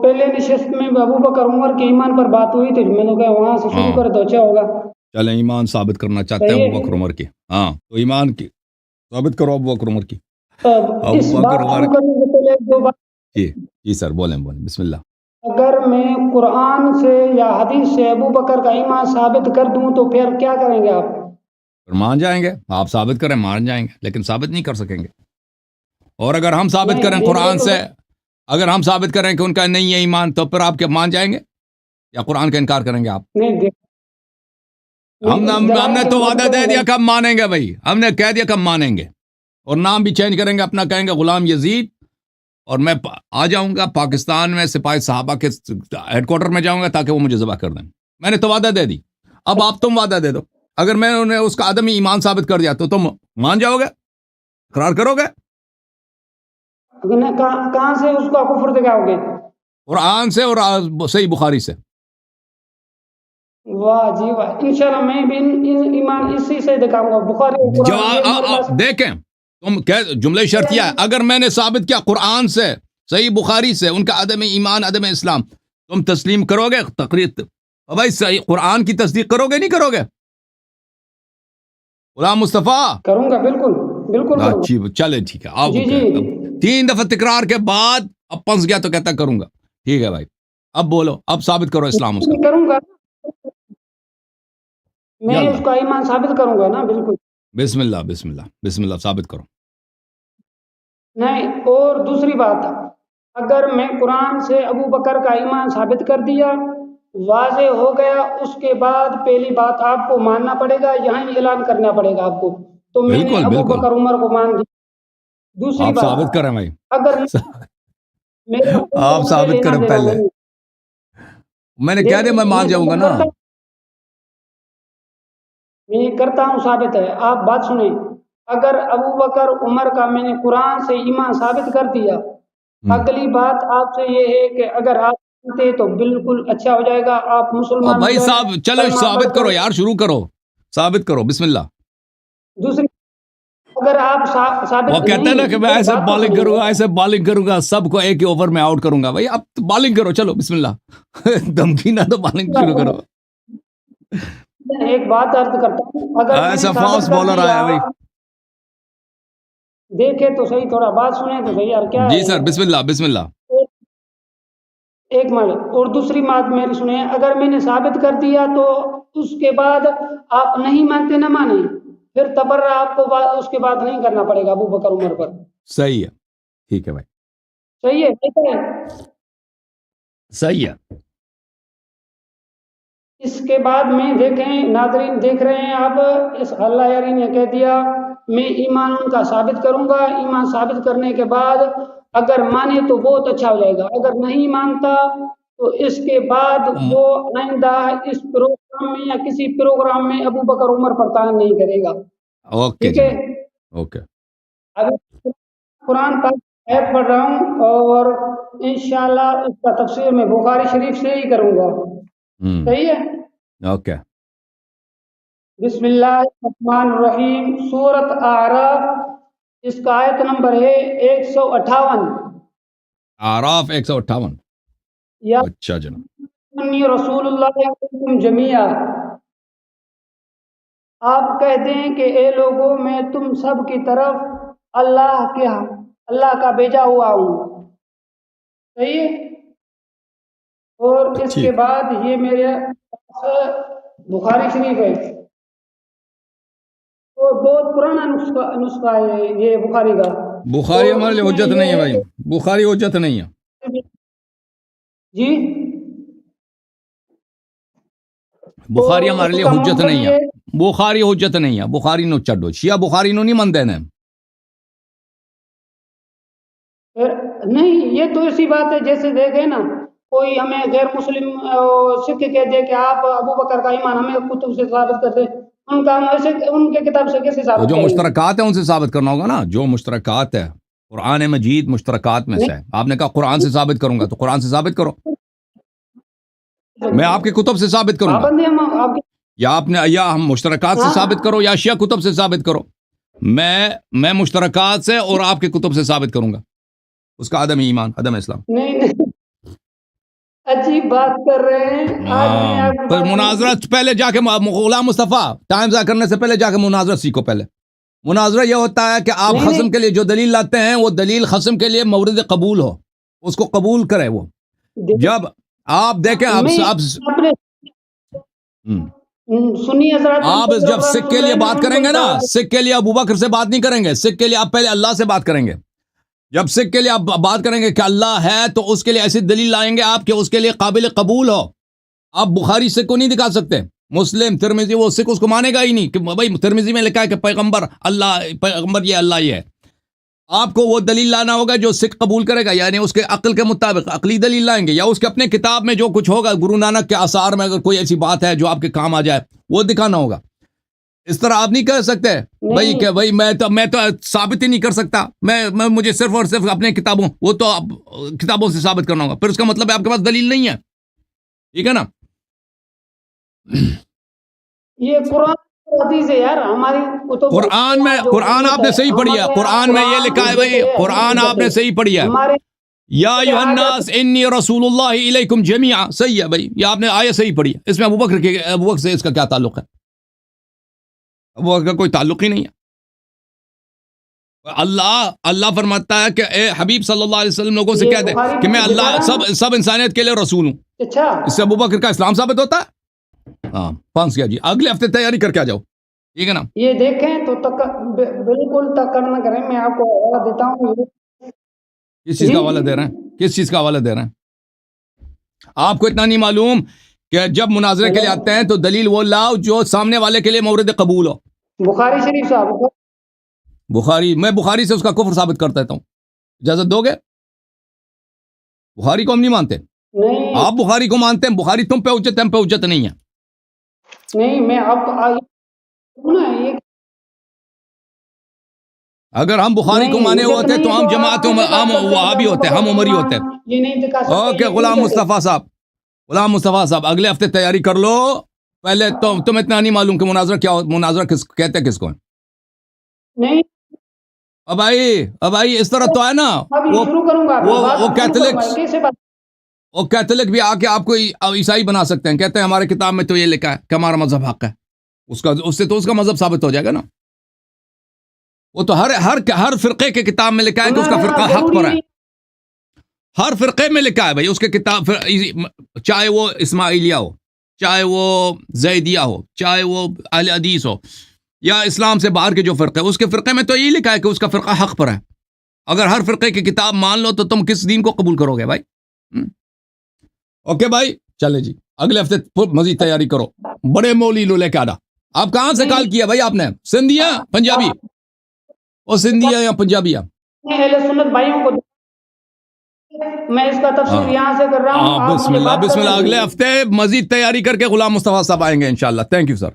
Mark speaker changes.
Speaker 1: پہلے نشست میں ابو بکر عمر کے ایمان پر بات ہوئی تھی، میں نے کہا وہاں سے شروع
Speaker 2: ہاں
Speaker 1: کرے تو اچھا ہوگا.
Speaker 2: چلیں ایمان ثابت کرنا چاہتے
Speaker 1: صحیح
Speaker 2: ہیں
Speaker 1: ہے.
Speaker 2: ابو بکر عمر کی. ہاں تو ایمان کی ثابت کرو ابو بکر عمر کی.
Speaker 1: اس
Speaker 2: ابو بکر
Speaker 1: بات
Speaker 2: عمر
Speaker 1: شروع کرنے سے پہلے دو بات.
Speaker 2: جی جی سر بولیں بسم اللہ.
Speaker 1: اگر میں قرآن سے یا حدیث سے ابو بکر کا ایمان ثابت کر دوں تو پھر کیا کریں گے آپ؟
Speaker 2: پھر مان جائیں گے. آپ ثابت کریں مان جائیں گے لیکن ثابت نہیں کر سکیں گے. اور اگر ہم ثابت کریں
Speaker 1: نہیں دیکھیے
Speaker 2: قرآن
Speaker 1: تو
Speaker 2: سے، اگر ہم ثابت کریں کہ ان کا نہیں ہے ایمان تو پھر آپ کیا مان جائیں گے یا قرآن کا انکار کریں گے آپ؟
Speaker 1: نہیں دیکھ
Speaker 2: ہم
Speaker 1: دلائل
Speaker 2: نے
Speaker 1: کے
Speaker 2: تو
Speaker 1: ساتھ
Speaker 2: وعدہ دے
Speaker 1: کروں گا.
Speaker 2: دیا کب مانیں گے بھائی. ہم نے کہہ دیا کب مانیں گے. اور نام بھی چینج کریں گے اپنا، کہیں گے غلام یزید. اور میں آ جاؤں گا پاکستان میں سپاہی صحابہ کے ہیڈ کوارٹر میں جاؤں گا تاکہ وہ مجھے ذبح کر دیں. میں نے تو وعدہ دے دی. اب آپ تم وعدہ دے دو. اگر میں انہیں اس کا عدم ایمان ثابت کر دیا تو تم مان جاؤ گے، اقرار کرو گے؟
Speaker 1: کہاں سے اس کا کفر دکھاؤ گے؟
Speaker 2: قرآن سے اور صحیح بخاری سے.
Speaker 1: واہ جی واہ، انشاءاللہ میں بھی ایمان اسی سے دکھاؤں گا. بخاری اور قرآن یہ ہمارے پاس.
Speaker 2: دیکھیں تم جملہ شرطیہ ہے. اگر میں نے ثابت کیا قرآن سے صحیح بخاری سے ان کا عدم ایمان عدم اسلام، تم تسلیم کرو گے؟ تقریر بھائی صحیح قرآن کی تصدیق کرو گے نہیں کرو گے؟ غلام مصطفیٰ
Speaker 1: کروں گا، بالکل بالکل کروں گا.
Speaker 2: اچھی چلے ٹھیک ہے. آپ
Speaker 1: جی جی
Speaker 2: 3 دفعہ تکرار کے بعد اب پنس گیا تو کہتا کروں گا. ٹھیک ہے بھائی اب بولو، اب ثابت کرو اسلام اس کا.
Speaker 1: کروں گا، میں
Speaker 2: یلا
Speaker 1: اس کا ایمان ثابت کروں گا نا. بالکل
Speaker 2: بسم اللہ بسم اللہ بسم اللہ ثابت کرو.
Speaker 1: نہیں. اور دوسری بات، اگر میں قرآن سے ابو بکر کا ایمان ثابت کر دیا، واضح ہو گیا، اس کے بعد پہلی بات آپ کو ماننا پڑے گا، یہاں اعلان کرنا پڑے گا آپ کو تو میں نے
Speaker 2: بالکل
Speaker 1: ابو
Speaker 2: بالکل
Speaker 1: بکر عمر کو مان دیا. دوسری
Speaker 2: آپ
Speaker 1: بات،
Speaker 2: ثابت کریں بھائی.
Speaker 1: اگر میرا
Speaker 2: آپ
Speaker 1: ان سے
Speaker 2: ثابت
Speaker 1: لینا
Speaker 2: کریں
Speaker 1: دینا
Speaker 2: پہلے.
Speaker 1: نہیں.
Speaker 2: میں نے کہہ دیا میں مان جاؤں گا نا.
Speaker 1: میں کرتا ہوں ثابت ہے. آپ بات سنیں، اگر ابو بکر عمر کا میں نے قرآن سے ایمان ثابت کر دیا، اگلی بات آپ سے یہ ہے کہ اگر آپ مانتے تو بالکل اچھا ہو جائے گا، آپ مسلمان ہو
Speaker 2: بھائی
Speaker 1: جائے.
Speaker 2: صاحب چلو
Speaker 1: کلمہ پڑھ
Speaker 2: ثابت
Speaker 1: کر.
Speaker 2: کرو یار، شروع کرو ثابت کرو بسم اللہ.
Speaker 1: دوسری، اگر آپ
Speaker 2: وہ
Speaker 1: ثابت
Speaker 2: کہتا ہے نا کہ
Speaker 1: نہیں،
Speaker 2: میں
Speaker 1: ایک
Speaker 2: ایسے
Speaker 1: بات تو
Speaker 2: بالنگ
Speaker 1: سنیے.
Speaker 2: کروں گا ایسے بالنگ کروں گا سب کو ایک ہی اوور میں آؤٹ کروں گا. بھائی اب بالنگ کرو چلو بسم اللہ. دمکی نہ تو بالنگ شروع کرو.
Speaker 1: ایک بات عرض کرتا ہوں، اگر میں نے
Speaker 2: ایسا
Speaker 1: ثابت
Speaker 2: فاسٹ
Speaker 1: کر
Speaker 2: بالر
Speaker 1: دیا،
Speaker 2: آیا بھائی.
Speaker 1: دیکھے تو صحیح، تھوڑا بات سنیں تو صحیح یار. کیا
Speaker 2: جی
Speaker 1: ہے
Speaker 2: سر بسم اللہ بسم اللہ.
Speaker 1: ایک منٹ. اور دوسری بات میری سنیں، اگر میں نے ثابت کر دیا تو اس کے بعد آپ نہیں مانتے نہ مانیں، پھر تبرہ آپ کو اس کے بعد نہیں کرنا پڑے گا ابو بکر عمر پر.
Speaker 2: صحیح ہے ٹھیک ہے بھائی
Speaker 1: صحیح ہے، بہتر ہے.
Speaker 2: صحیح ہے.
Speaker 1: اس کے بعد میں دیکھیں ناظرین دیکھ رہے ہیں آپ، اس اللہ یاری نے کہہ دیا میں ایمان ان کا ثابت کروں گا. ایمان ثابت کرنے کے بعد اگر مانے تو بہت اچھا ہو جائے گا، اگر نہیں مانتا تو اس کے بعد وہ آئندہ اس پروگرام میں یا کسی پروگرام میں ابو بکر عمر پر تعین نہیں کرے گا.
Speaker 2: اوکے
Speaker 1: ٹھیک ہے.
Speaker 2: جناب اوکے.
Speaker 1: ابھی قرآن پاک آیت پڑھ رہا ہوں اور انشاءاللہ اس کا تفسیر میں بخاری شریف سے ہی کروں گا. صحیح ہے.
Speaker 2: اوکے.
Speaker 1: بسم اللہ الرحمن الرحیم. سورۃ اعراف، اس کا آیت نمبر ہے 158.
Speaker 2: آراف 158.
Speaker 1: یا
Speaker 2: اچھا جناب.
Speaker 1: انی رسول اللہ علیکم جمیعا. آپ کہہ دیں کہ اے لوگوں میں تم سب کی طرف اللہ کا بھیجا ہوا ہوں. صحیح ہے. اور اس کے
Speaker 2: ٹھیک.
Speaker 1: بعد یہ میرے بخاری شریف ہے اور بہت پرانا نسخہ ہے یہ بخاری کا.
Speaker 2: بخاری
Speaker 1: اور
Speaker 2: ہمارے
Speaker 1: اس
Speaker 2: لیے
Speaker 1: میں
Speaker 2: حجت
Speaker 1: یہ
Speaker 2: نہیں ہے بھائی. بخاری حجت نہیں ہے.
Speaker 1: جی.
Speaker 2: بخاری
Speaker 1: اور
Speaker 2: ہمارے
Speaker 1: اس
Speaker 2: لیے
Speaker 1: کا
Speaker 2: حجت
Speaker 1: مطلب
Speaker 2: نہیں ہے.
Speaker 1: یہ
Speaker 2: بخاری حجت نہیں ہے. بخاری نو چڈو شیعہ بخاری نو نہیں من دینے.
Speaker 1: نہیں، یہ تو ایسی بات ہے جیسے دیکھیں نا کوئی ہمیں غیر مسلم سکھ کہہ دے کہ آپ ابو بکر کا ایمان ہمیں کتب سے ثابت کرتے، ان کا ہم ایسے ان کے کتاب سے کیسے
Speaker 2: تو
Speaker 1: ثابت
Speaker 2: جو
Speaker 1: کریں گے؟
Speaker 2: مشترکات ہیں ان سے ثابت کرنا ہوگا نا. جو مشترکات ہے قرآن مجید مشترکات میں سے ہے. آپ نے کہا قرآن سے ثابت کروں گا تو قرآن سے ثابت کرو. میں آپ کے کتب سے ثابت کروں گا،
Speaker 1: پابندی ہم آپ کے.
Speaker 2: یا ہم مشترکات سے ثابت کرو یا شیعہ کتب سے ثابت کرو. میں مشترکات سے اور آپ کے کتب سے ثابت کروں گا اس کا عدم ایمان عدم اسلام.
Speaker 1: نہیں عجیب بات کر رہے ہیں آج میں آپ کی
Speaker 2: پر
Speaker 1: بات
Speaker 2: مناظرہ پہلے جا کے غلام مصطفیٰ ٹائم ضائع کرنے سے پہلے جا کے مناظرہ سیکھو. پہلے مناظرہ یہ ہوتا ہے کہ آپ
Speaker 1: نہیں،
Speaker 2: خصم
Speaker 1: نہیں۔
Speaker 2: کے لیے جو دلیل لاتے ہیں وہ دلیل خصم کے لیے مورد قبول ہو, اس کو قبول کرے. وہ جب آپ دیکھیں
Speaker 1: میں اپنے سنی حضرات
Speaker 2: آپ جب سکھ کے لیے بات کریں گے نا, سکھ کے لیے ابو بکر سے بات نہیں کریں گے, سکھ کے لیے آپ پہلے اللہ سے بات کریں گے. جب سکھ کے لیے آپ بات کریں گے کہ اللہ ہے تو اس کے لیے ایسی دلیل لائیں گے آپ کہ اس کے لیے قابل قبول ہو. آپ بخاری سکھ کو نہیں دکھا سکتے, مسلم ترمذی وہ سکھ اس کو مانے گا ہی نہیں کہ بھائی ترمذی میں لکھا ہے کہ پیغمبر اللہ, پیغمبر یہ اللہ یہ ہے. آپ کو وہ دلیل لانا ہوگا جو سکھ قبول کرے گا, یعنی اس کے عقل کے مطابق عقلی دلیل لائیں گے, یا اس کے اپنے کتاب میں جو کچھ ہوگا گرو نانک کے آثار میں اگر کوئی ایسی بات ہے جو آپ کے کام آ جائے وہ دکھانا ہوگا. اس طرح آپ نہیں کہہ سکتے بھائی کہ بھائی میں تو ثابت ہی نہیں کر سکتا, میں مجھے صرف اور صرف اپنے کتابوں, وہ تو کتابوں سے ثابت کرنا ہوگا, پھر اس کا مطلب ہے آپ کے پاس دلیل نہیں ہے. ٹھیک ہے نا.
Speaker 1: یہ قرآن حدیث ہے یار, ہماری
Speaker 2: قرآن میں, قرآن آپ نے صحیح پڑھی ہے, قرآن میں یہ لکھا ہے بھائی, قرآن آپ نے صحیح پڑھی ہے, یا ایھا الناس انی رسول اللہ الیکم جمیعا, صحیح ہے بھائی, یہ آپ نے آیت صحیح پڑھی ہے. اس میں ابو بکر سے اس کا کیا تعلق ہے؟ ابو بکر کا کوئی تعلق ہی نہیں ہے. اللہ فرماتا ہے کہ اے حبیب صلی اللہ علیہ وسلم لوگوں سے کہہ دے کہ میں اللہ سب انسانیت کے لیے رسول ہوں.
Speaker 1: اچھا,
Speaker 2: اس سے ابو بکر کا اسلام ثابت ہوتا ہے. ہاں پانس کیا جی, اگلے ہفتے تیاری کر کے آ جاؤ. ٹھیک ہے نا.
Speaker 1: یہ دیکھیں تو بالکل تکڑ نہ کریں, میں آپ کو حوالہ دیتا ہوں.
Speaker 2: کس چیز کا حوالہ دے رہے ہیں, کس چیز کا حوالہ دے رہے ہیں؟ آپ کو اتنا نہیں معلوم کہ جب مناظرے کے لیے آتے ہیں تو دلیل وہ لاؤ جو سامنے والے کے لیے مورد قبول ہو.
Speaker 1: بخاری شریف صاحب,
Speaker 2: بخاری, میں بخاری سے اس کا کفر ثابت کر دیتا ہوں, اجازت دو گے؟ بخاری کو ہم نہیں مانتے,
Speaker 1: نہیں
Speaker 2: آپ بخاری کو مانتے ہیں, بخاری تم پہ حجت, ہم پہ حجت نہیں ہے.
Speaker 1: نہیں, میں آپ کو
Speaker 2: اگر ہم بخاری کو مانے ہوتے تو ہم جماعت, ہم وہابی ہوتے, ہم عمری ہوتے.
Speaker 1: یہ نہیں دکھا سکتے.
Speaker 2: اوکے غلام مصطفیٰ صاحب, غلام مصطفیٰ صاحب اگلے ہفتے تیاری کر لو. پہلے تم اتنا نہیں معلوم کہ مناظرہ کیا, مناظرہ کس کہتے ہیں, کس کو؟
Speaker 1: نہیں,
Speaker 2: اب بھائی اس طرح تو ہے نا,
Speaker 1: شروع کروں گا.
Speaker 2: وہ کیتھولک بھی آ کے آپ کو عیسائی بنا سکتے ہیں, کہتے ہیں ہمارے کتاب میں تو یہ لکھا ہے کہ ہمارا مذہب حق ہے. اس سے تو اس کا مذہب ثابت ہو جائے گا نا. وہ تو ہر فرقے کے کتاب میں لکھا ہے کہ اس کا فرقہ حق پر ہے. ہر فرقے میں لکھا ہے بھائی اس کے کتاب, چاہے وہ اسماعیلیہ ہو, چاہے وہ زیدیہ ہو, چاہے وہ اہل حدیث ہو, یا اسلام سے باہر کے جو فرقے, اس کے فرقے میں تو یہی لکھا ہے کہ اس کا فرقہ حق پر ہے. اگر ہر فرقے کی کتاب مان لو تو تم کس دین کو قبول کرو گے بھائی؟ اوکے بھائی, چلے جی, اگلے ہفتے مزید تیاری کرو. بڑے مولی لو لے کے آنا. آپ کہاں سے کال کیا بھائی آپ نے؟ سندھیا پنجابی, اور سندھیا یا پنجابی؟
Speaker 1: اہل سنت بھائیوں کو میں اس کا تفسیر یہاں سے کر رہا ہوں.
Speaker 2: بسم اللہ, اگلے ہفتے مزید تیاری کر کے غلام مصطفیٰ صاحب آئیں گے انشاءاللہ. Thank you sir.